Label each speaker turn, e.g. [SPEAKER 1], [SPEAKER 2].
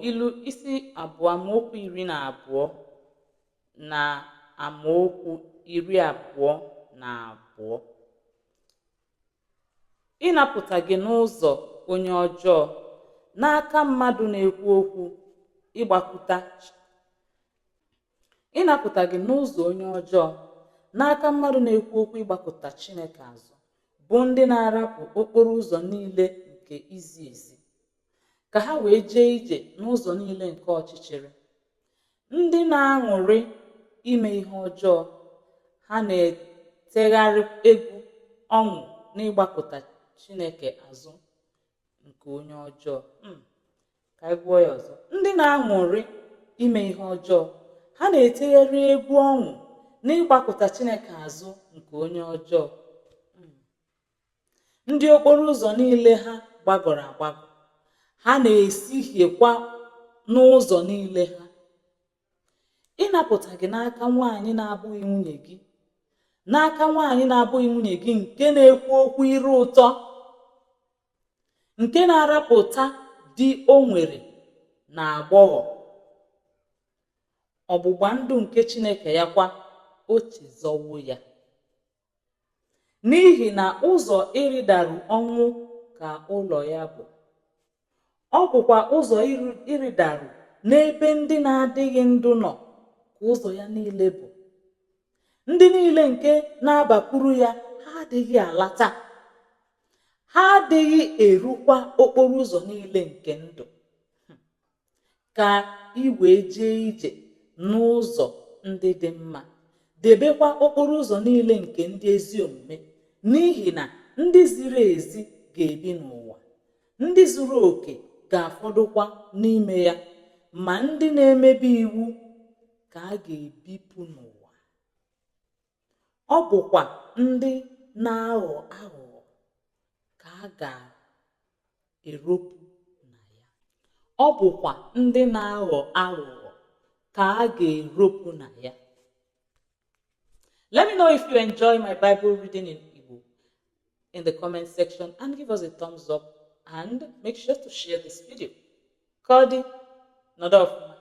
[SPEAKER 1] ilu isi abụọ amaokwu 12 na amaokwu 22. Ịnapụta gị n'ụzọ onye ọjọọ n'aka mmadụ na-ekwu okwu ịgbakụta ịnapụta gị n'ụzọ onye ọjọọ n'aka mmadụ na-ekwu okwu ịgbakụta Chineke azụ bụ ndị na-arapụ okporo ụzọ niile nke izi ezi ka ha wee jee ije n'ụzọ niile nke ọchịchịrị, ndị na-aṅụrị ime ihe ọjọọ, ha na-etegharị egwu ọṅụ n'ịgbakụta Chineke azụ nke onye ọjọọ. Ka anyị gụọ ya ọzọ. Ndị na-aṅụrị ime ihe ọjọọ, ha na-etegharị egwu ọṅụ n'ịgbakụta Chineke azụ nke onye ọjọọ. Ndị okporo ụzọ niile ha gbagọrọ agbagọ, ha na-esihiekwa n'ụzọ niile ha. Ịnapụta gị n'aka nwaanyị na-abụghị nwunye gị, n'aka nwaanyị na-abụghị nwunye gị nke na-ekwu okwu ire ụtọ, nke na-arapụta di o nwere na agbọghọ, ọgbụgba ndụ nke Chineke ya kwa o chezọwo ya. N'ihi na ụzọ ịrịdaru ọnwụ ka ụlọ ya bụ, ọ bụkwa ụzọ ịrịdaru n'ebe ndị na-adịghị ndụ nọ ka ụzọ ya niile bụ. Ndị niile nke na-abakwuru ya ha adịghị alata, ha adịghị erukwa okporo ụzọ niile nke ndụ, ka ị wee jee ije n'ụzọ ndị dị mma, debekwa okporo ụzọ niile nke ndị ezi omume, n'ihi na ndị ziri ezi ga-ebi n'ụwa, ndị zuru oke ga-afọdụkwa n'ime ya, ma ndị na-emebi iwu ka a ga-ebipụ n'ụwa. Ọ bụkwa ndị na-aghọ aghụghọ ka a ga-eropụ na ya. Ọ bụkwa ndị na-aghọ aghụghọ ka a ga-eropụ na ya. Let me know if you enjoy my Bible reading in Igbo in the comment section, and give us a thumbs up, and make sure to share this video. Kodi, nọdụ ọfụma.